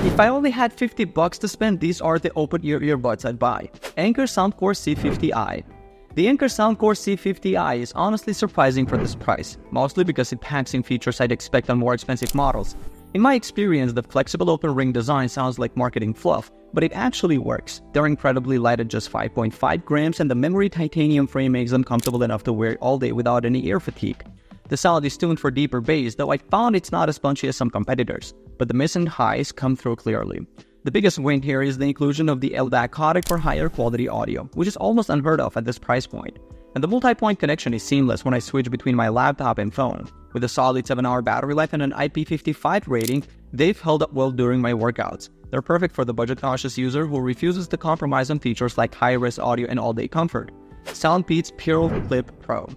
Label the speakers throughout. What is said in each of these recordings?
Speaker 1: If I only had $50 to spend, these are the Open Ear Earbuds I'd buy. Anker Soundcore C50i. The Anker Soundcore C50i is honestly surprising for this price, mostly because it packs in features I'd expect on more expensive models. In my experience, the flexible open ring design sounds like marketing fluff, but it actually works. They're incredibly light at just 5.5 grams, and the memory titanium frame makes them comfortable enough to wear all day without any ear fatigue. The sound is tuned for deeper bass, though I found it's not as punchy as some competitors, but the mids and highs come through clearly. The biggest win here is the inclusion of the LDAC codec for higher quality audio, which is almost unheard of at this price point. And the multipoint connection is seamless when I switch between my laptop and phone. With a solid 7-hour battery life and an IP55 rating, they've held up well during my workouts. They're perfect for the budget-conscious user who refuses to compromise on features like high-res audio and all-day comfort. Soundpeats Pearl Clip Pro.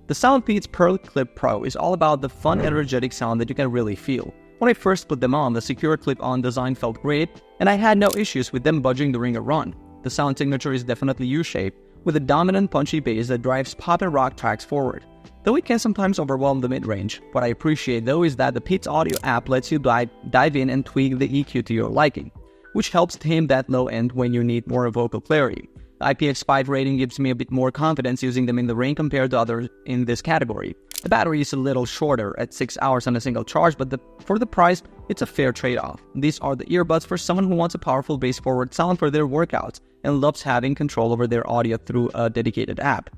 Speaker 1: The Soundpeats Pearl Clip Pro is all about the fun, energetic sound that you can really feel. When I first put them on, the secure clip-on design felt great, and I had no issues with them budging during a run. The sound signature is definitely U-shaped, with a dominant punchy bass that drives pop and rock tracks forward. Though it can sometimes overwhelm the mid-range, what I appreciate though is that the Peats Audio app lets you dive in and tweak the EQ to your liking, which helps tame that low end when you need more vocal clarity. The IPX5 rating gives me a bit more confidence using them in the rain compared to others in this category. The battery is a little shorter at 6 hours on a single charge, but for the price, it's a fair trade-off. These are the earbuds for someone who wants a powerful bass-forward sound for their workouts and loves having control over their audio through a dedicated app.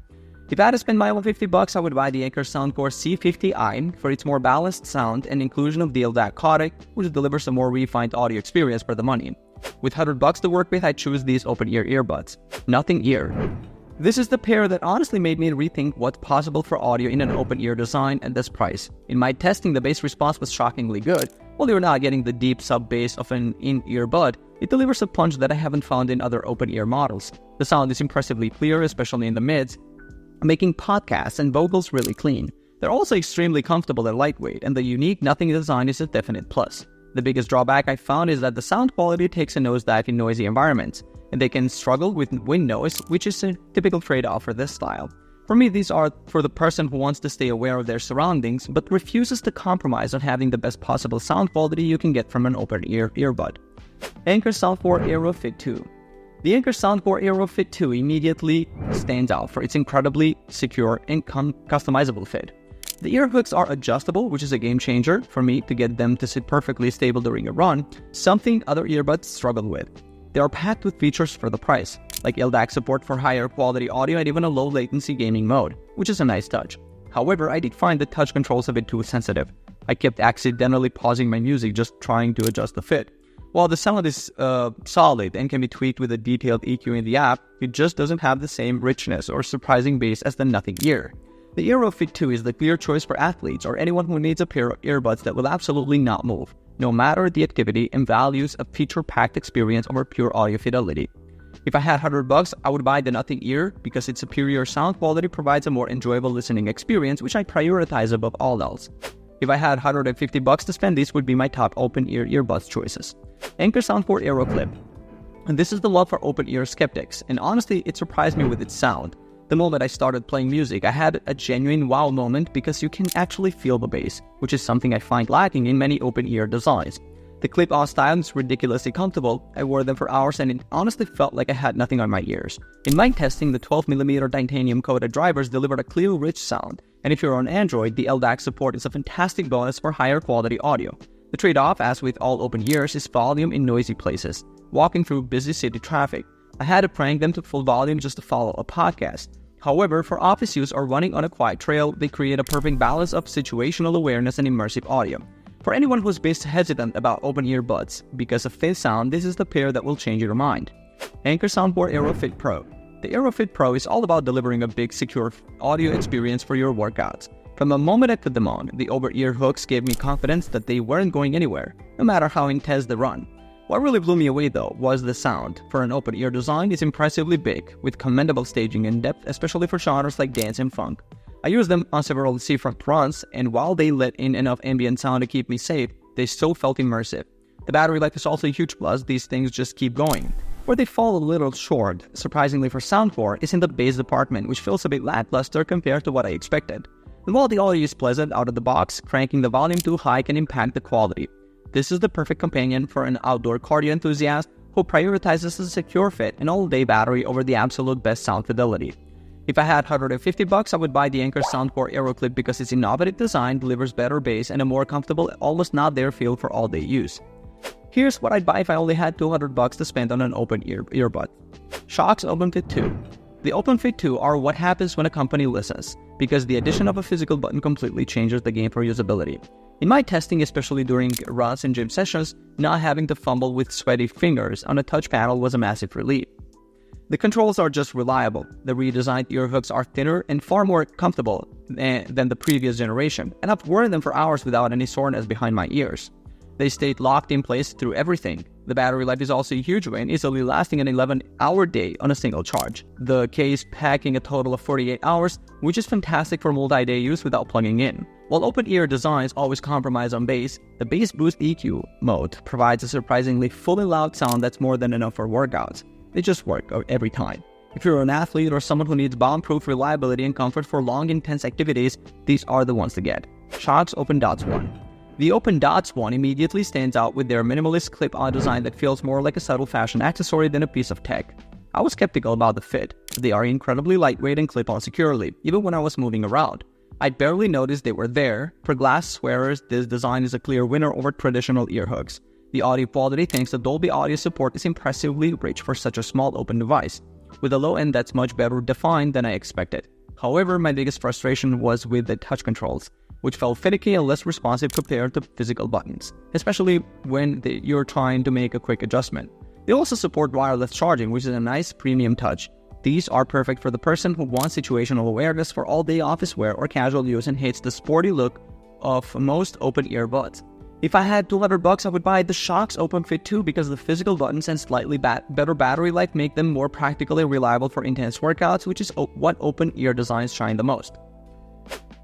Speaker 1: If I had to spend my own $50, I would buy the Anker Soundcore C50i for its more balanced sound and inclusion of the LDAC codec, which delivers a more refined audio experience for the money. With $100 to work with, I choose these Open Ear Earbuds. Nothing Ear. This is the pair that honestly made me rethink what's possible for audio in an open ear design at this price. In my testing, the bass response was shockingly good. While you're not getting the deep sub-bass of an in-ear bud, it delivers a punch that I haven't found in other open ear models. The sound is impressively clear, especially in the mids, making podcasts and vocals really clean. They're also extremely comfortable and lightweight, and the unique nothing design is a definite plus. The biggest drawback I found is that the sound quality takes a nosedive in noisy environments, and they can struggle with wind noise, which is a typical trade-off for this style. For me, these are for the person who wants to stay aware of their surroundings, but refuses to compromise on having the best possible sound quality you can get from an open ear earbud. Anker Soundcore Aero Fit 2. The Anker Soundcore Aero Fit 2 immediately stands out for its incredibly secure and customizable fit. The ear hooks are adjustable, which is a game changer for me to get them to sit perfectly stable during a run, something other earbuds struggle with. They are packed with features for the price, like LDAC support for higher quality audio and even a low latency gaming mode, which is a nice touch. However, I did find the touch controls a bit too sensitive. I kept accidentally pausing my music just trying to adjust the fit. While the sound is solid and can be tweaked with a detailed EQ in the app, it just doesn't have the same richness or surprising bass as the Nothing Ear. The Aero Fit 2 is the clear choice for athletes or anyone who needs a pair of earbuds that will absolutely not move, no matter the activity, and values a feature-packed experience over pure audio fidelity. If I had $100, I would buy the Nothing Ear because its superior sound quality provides a more enjoyable listening experience, which I prioritize above all else. If I had $150 to spend, these would be my top open ear earbuds choices. Anker Soundcore Aero Clip. And this is the love for open ear skeptics, and honestly, it surprised me with its sound. The moment I started playing music, I had a genuine wow moment because you can actually feel the bass, which is something I find lacking in many open ear designs. The clip-on style is ridiculously comfortable. I wore them for hours and it honestly felt like I had nothing on my ears. In my testing, the 12mm titanium-coated drivers delivered a clear, rich sound, and if you're on Android, the LDAC support is a fantastic bonus for higher quality audio. The trade-off, as with all open ears, is volume in noisy places. Walking through busy city traffic, I had to crank them to full volume just to follow a podcast. However, for office use or running on a quiet trail, they create a perfect balance of situational awareness and immersive audio. For anyone who's been hesitant about open earbuds because of thin sound, this is the pair that will change your mind. Anker Soundcore Aero Fit Pro. The Aero Fit Pro is all about delivering a big, secure audio experience for your workouts. From the moment I put them on, the over-ear hooks gave me confidence that they weren't going anywhere, no matter how intense the run. What really blew me away though was the sound. For an open ear design, it's impressively big, with commendable staging and depth, especially for genres like dance and funk. I used them on several seafront runs, and while they let in enough ambient sound to keep me safe, they still felt immersive. The battery life is also a huge plus. These things just keep going. Where they fall a little short, surprisingly for Soundcore, is in the bass department, which feels a bit lackluster compared to what I expected. And while the audio is pleasant out of the box, cranking the volume too high can impact the quality. This is the perfect companion for an outdoor cardio enthusiast who prioritizes a secure fit and all-day battery over the absolute best sound fidelity. If I had $150, I would buy the Anker Soundcore Aero Clip because its innovative design delivers better bass and a more comfortable, almost not there feel for all-day use. Here's what I'd buy if I only had $200 to spend on an open earbud. Shokz OpenFit 2. The OpenFit 2 are what happens when a company listens, because the addition of a physical button completely changes the game for usability. In my testing, especially during runs and gym sessions, not having to fumble with sweaty fingers on a touch panel was a massive relief. The controls are just reliable. The redesigned ear hooks are thinner and far more comfortable than the previous generation, and I've worn them for hours without any soreness behind my ears. They stayed locked in place through everything. The battery life is also a huge win, easily lasting an 11-hour day on a single charge. The case packing a total of 48 hours, which is fantastic for multi-day use without plugging in. While open-ear designs always compromise on bass, the Bass Boost EQ mode provides a surprisingly fully loud sound that's more than enough for workouts. They just work every time. If you're an athlete or someone who needs bomb-proof reliability and comfort for long, intense activities, these are the ones to get. Shokz Open Dots 1. The Open Dots 1 immediately stands out with their minimalist clip-on design that feels more like a subtle fashion accessory than a piece of tech. I was skeptical about the fit. They are incredibly lightweight and clip-on securely, even when I was moving around. I barely noticed they were there. For glass wearers, this design is a clear winner over traditional ear hooks. The audio quality, thanks to Dolby Audio support, is impressively rich for such a small open device, with a low end that's much better defined than I expected. However, my biggest frustration was with the touch controls, which felt finicky and less responsive compared to physical buttons, especially when you're trying to make a quick adjustment. They also support wireless charging, which is a nice premium touch. These are perfect for the person who wants situational awareness for all-day office wear or casual use and hates the sporty look of most open earbuds. If I had $200, I would buy the Shokz OpenFit 2 because the physical buttons and slightly better battery life make them more practical and reliable for intense workouts, which is what open ear designs shine the most.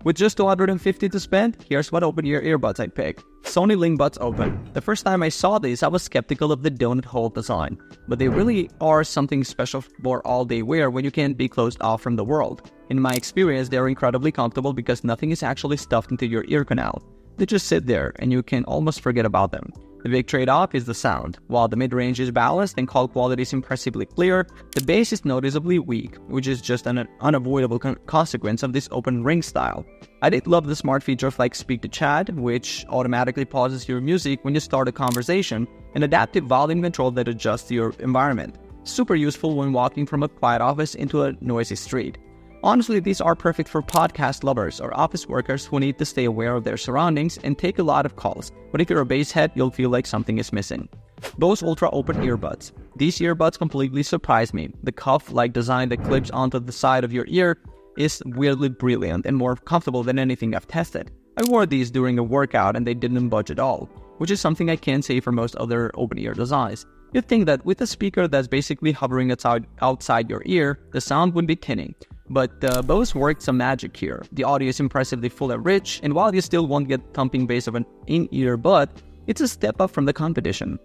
Speaker 1: With just $250 to spend, here's what open ear earbuds I'd pick. Sony LinkBuds Open. The first time I saw these, I was skeptical of the donut hole design, but they really are something special for all-day wear when you can't be closed off from the world. In my experience, they're incredibly comfortable because nothing is actually stuffed into your ear canal. They just sit there and you can almost forget about them. The big trade-off is the sound. While the mid-range is balanced and call quality is impressively clear, the bass is noticeably weak, which is just an unavoidable consequence of this open ring style. I did love the smart features like Speak to Chat, which automatically pauses your music when you start a conversation, and adaptive volume control that adjusts your environment. Super useful when walking from a quiet office into a noisy street. Honestly, these are perfect for podcast lovers or office workers who need to stay aware of their surroundings and take a lot of calls, but if you're a bass head, you'll feel like something is missing. Bose Ultra Open Earbuds. These earbuds completely surprised me. The cuff-like design that clips onto the side of your ear is weirdly brilliant and more comfortable than anything I've tested. I wore these during a workout and they didn't budge at all, which is something I can't say for most other open ear designs. You'd think that with a speaker that's basically hovering outside your ear, the sound would be tinning. But Bose worked some magic here. The audio is impressively full and rich, and while you still won't get thumping bass of an in-ear bud, it's a step up from the competition.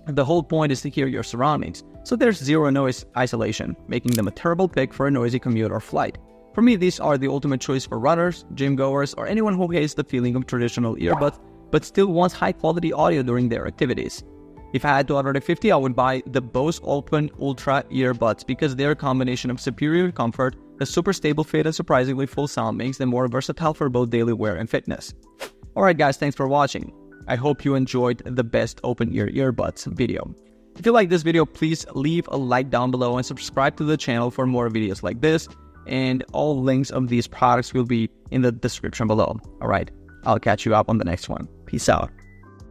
Speaker 1: The whole point is to hear your surroundings, so there's zero noise isolation, making them a terrible pick for a noisy commute or flight. For me, these are the ultimate choice for runners, gym goers, or anyone who hates the feeling of traditional earbuds, but still wants high-quality audio during their activities. If I had $250, I would buy the Bose Open Ultra Earbuds because their combination of superior comfort, a super stable fit, and surprisingly full sound makes them more versatile for both daily wear and fitness. Alright guys, thanks for watching. I hope you enjoyed the best open ear earbuds video. If you like this video, please leave a like down below and subscribe to the channel for more videos like this, and all links of these products will be in the description below. Alright, I'll catch you up on the next one. Peace out.